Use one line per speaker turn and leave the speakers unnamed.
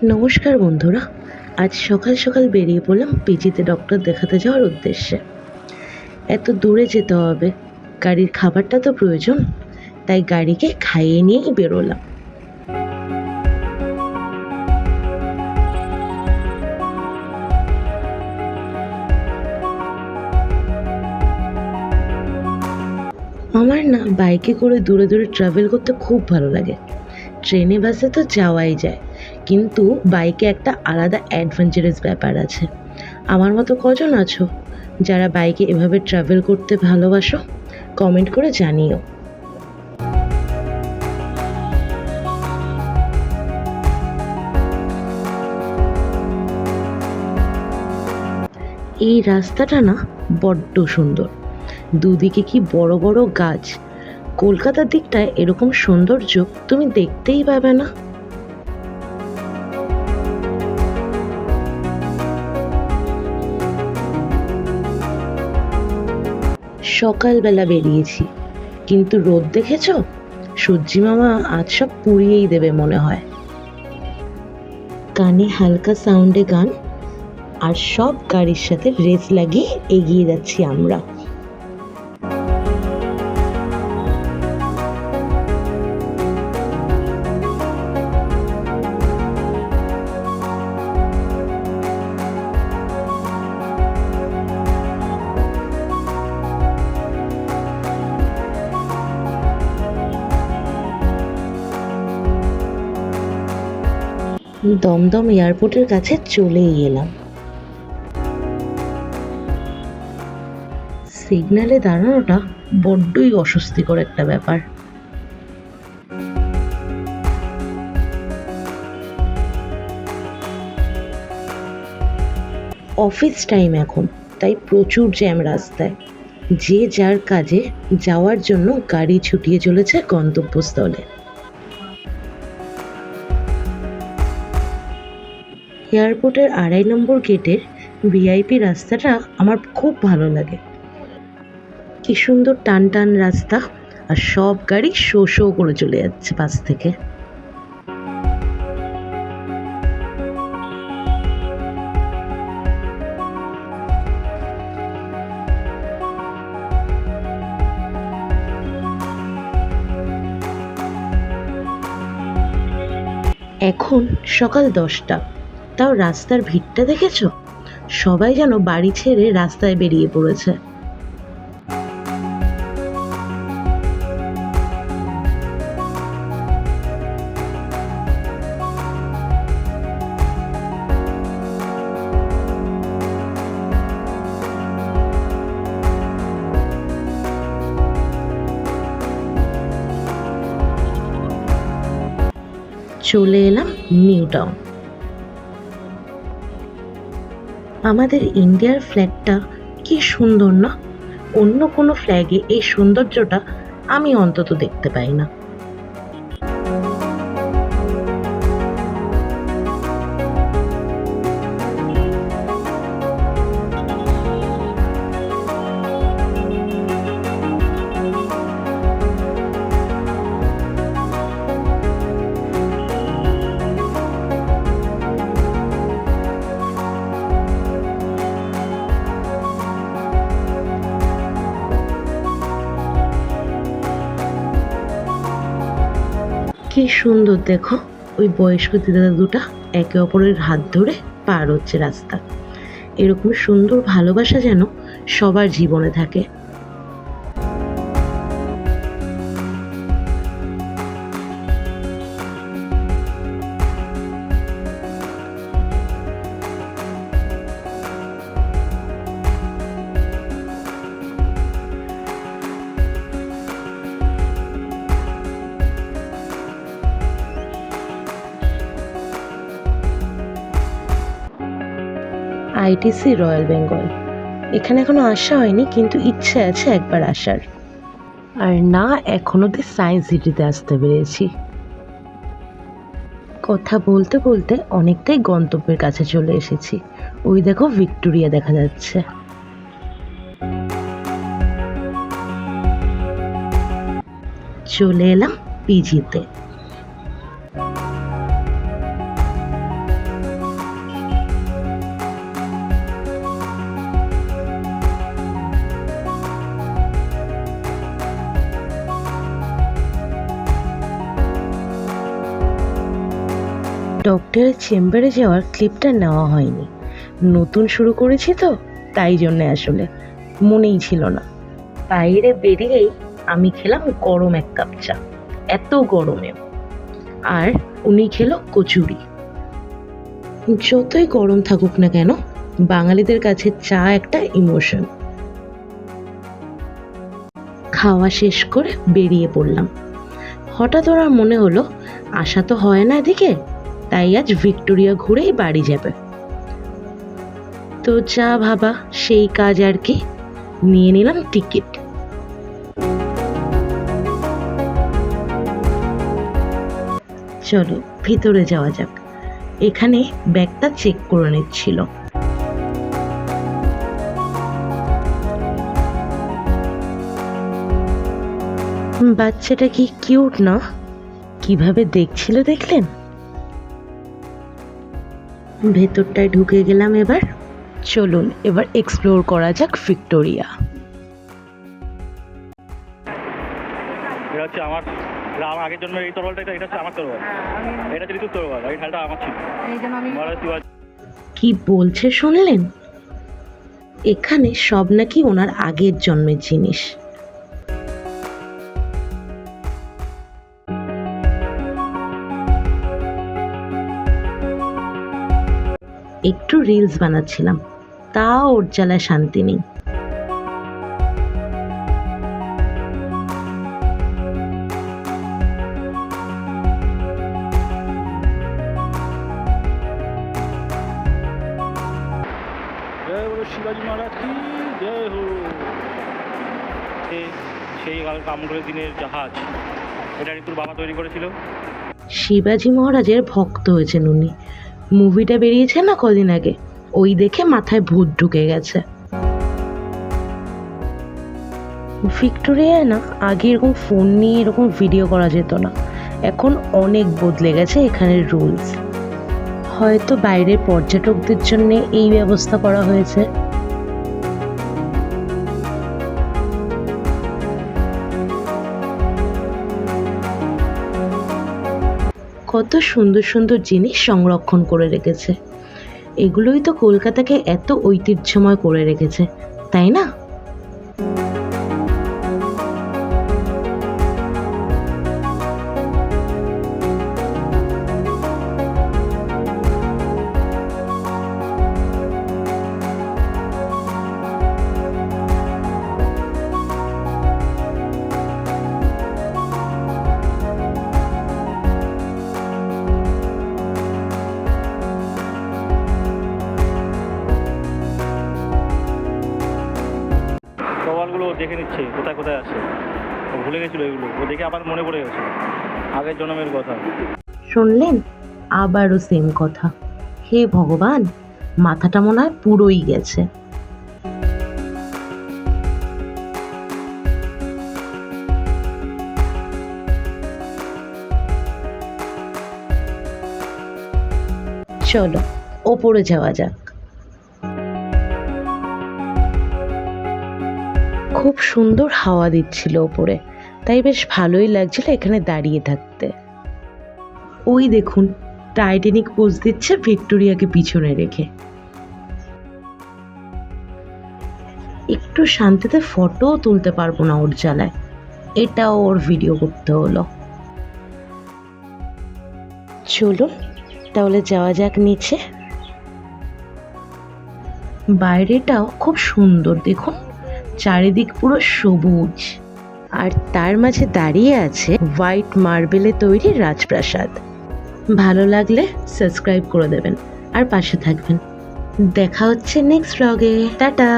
নমস্কার বন্ধুরা, আজ সকাল সকাল বেরিয়ে পড়লাম পিজিতে ডক্টর দেখাতে যাওয়ার উদ্দেশ্যে। এত দূরে যেতে হবে, গাড়ির খাবারটা তো প্রয়োজন, তাই গাড়িকে খাইয়ে নিয়েই বেরোলাম। আমার না বাইকে করে দূরে দূরে ট্রাভেল করতে খুব ভালো লাগে। ট্রেনে বাসে তো যাওয়াই যায়, কিন্তু বাইকে একটা আলাদা অ্যাডভেঞ্চারাস ব্যাপার আছে। আমার মতো কজন আছো যারা বাইকে এভাবে ট্রাভেল করতে ভালোবাসো? কমেন্ট করে জানিও। এই রাস্তাটা না বড্ড সুন্দর, দুদিকে কি বড় বড় গাছ। কলকাতার দিকটায় এরকম সৌন্দর্য তুমি দেখতেই পাবে না। সকালবেলা বেরিয়েছি, কিন্তু রোদ দেখেছো? সূর্যি মামা আজ সব পুড়িয়েই দেবে মনে হয়। কানে হালকা সাউন্ডে গান, আর সব গাড়ির সাথে রেস লাগিয়ে এগিয়ে যাচ্ছি আমরা। দমদম এয়ারপোর্টের কাছে চলেই এলাম। সিগন্যালে দাঁড়ানোটা বড্ডই অস্বস্তিকর একটা ব্যাপার। অফিস টাইম এখন, তাই প্রচুর জ্যাম রাস্তায়। যে যার কাজে যাওয়ার জন্য গাড়ি ছুটিয়ে চলেছে গন্তব্যস্থলে। এয়ারপোর্টের ২.৫ নম্বর গেটের ভিআইপি রাস্তাটা আমার খুব ভালো লাগে। কি সুন্দর টান টান রাস্তা, আর সব গাড়ি শো শো করে চলে যাচ্ছে পাশ থেকে। এখন সকাল ১০টা, তাও রাস্তার ভিড়টা দেখেছো? সবাই যেন বাড়ি ছেড়ে রাস্তায় বেরিয়ে পড়েছে। চলে এলাম নিউ টাউন। আমাদের ইন্ডিয়ার ফ্ল্যাগটা কি সুন্দর না? অন্য কোনো ফ্ল্যাগে এই সৌন্দর্যটা আমি অন্তত দেখতে পাই না। কি সুন্দর দেখো, ওই বয়স্ক দিদা দুটা একে অপরের হাত ধরে পার হচ্ছে রাস্তা। এরকম সুন্দর ভালোবাসা যেন সবার জীবনে থাকে। আইটিসি রয়্যাল বেঙ্গল, এখানে এখনো আসা হয়নি, কিন্তু ইচ্ছে আছে একবার আসার। আর না, এখনো তো সায়েন্স সিটিতে আসতে পেরেছি। কথা বলতে বলতে অনেকটাই গন্তব্যের কাছে চলে এসেছি। ওই দেখো ভিক্টোরিয়া দেখা যাচ্ছে। চলে এলাম পিজিতে। ডক্টরের চেম্বারে যাওয়ার ক্লিপটা নেওয়া হয়নি, নতুন শুরু করেছি তো তাই জন্যে আসলে মনেই ছিল না। বাইরে বেরিয়েই আমি খেলাম গরম এক কাপ চা, এত গরমে। আর উনি খেলো কচুরি। যতই গরম থাকুক না কেন, বাঙালিদের কাছে চা একটা ইমোশন। খাওয়া শেষ করে বেরিয়ে পড়লাম। হঠাৎ ওরা মনে হলো আসা তো হয় না এদিকে, তাই আজ ভিক্টোরিয়া ঘুরেই বাড়ি যাবে। তো যা ভাবা সেই কাজ আর কি, নিয়ে নিলাম টিকিট। চলো ভিতরে যাওয়া যাক। এখানে ব্যাগটা চেক করে নিচ্ছিল। বাচ্চাটা কি কিউট না, কিভাবে দেখছিল দেখলেন? ভেতরটায় ঢুকে গেলাম। এবার চলুন এবার এক্সপ্লোর করা যাক ভিক্টোরিয়া।
এটা হচ্ছে আমার আগের জন্মের এই তরোয়ালটা, এটা হচ্ছে আমার তরোয়াল, এটা ছিল তোর তরোয়াল, এই ঢালটা আমার ছিল।
কি বলছে শুনলেন? এখানে সব নাকি ওনার আগের জন্মের জিনিস। একটু রিলস বানাচ্ছিলাম, তাও ওর জ্বালায় শান্তি নেই।
জয় বলো শিবাজি মহারাজ কি জয় হো। সেই আমলের দিনের জাহাজ, এটা ঋতুর বাবা তৈরি করেছিল।
শিবাজি মহারাজের ভক্ত হয়েছেন উনি। মুভিটা বেরিয়েছে না কদিন আগে, ওই দেখে মাথায় ভূত ঢুকে গেছে। ভিক্টোরিয়ায় না আগে এরকম ফোন নিয়ে এরকম ভিডিও করা যেত না, এখন অনেক বদলে গেছে এখানের রুলস। হয়তো বাইরের পর্যটকদের জন্য এই ব্যবস্থা করা হয়েছে। কত সুন্দর সুন্দর জিনিস সংরক্ষণ করে রেখেছে। এগুলোই তো কলকাতাকে এত ঐতিহ্যময় করে রেখেছে, তাই না?
তরোয়ালগুলো দেখে নিচ্ছে কোথায় কোথায় আছে, ও ভুলে গেছিলো এগুলো, ও দেখে আবার মনে পড়ে গেছে আগের জন্মের কথা।
শুনলেন? আবারও সেম কথা। হে ভগবান, মাথাটা মনে হয় পুরোই গেছে। চলো ওপরে যাওয়া যাক। খুব সুন্দর হাওয়া দিচ্ছিল ওপরে, তাই বেশ ভালোই লাগছিল এখানে দাঁড়িয়ে থাকতে। ওই দেখুন, টাইটানিক পোজ দিচ্ছে ভিক্টোরিয়াকে পিছনে রেখে। একটু শান্তিতে ফটোও তুলতে পারবো না ওর জ্বালায়, এটাও ওর ভিডিও করতে হলো। চলুন তাহলে যাওয়া যাক নিচে। বাইরেটাও খুব সুন্দর, দেখুন চারিদিক পুরো সবুজ, আর তার মাঝে দাঁড়িয়ে আছে হোয়াইট মার্বেলে তৈরি রাজপ্রাসাদ। ভালো লাগলে সাবস্ক্রাইব করে দেবেন আর পাশে থাকবেন। দেখা হচ্ছে নেক্সট ব্লগে। টাটা।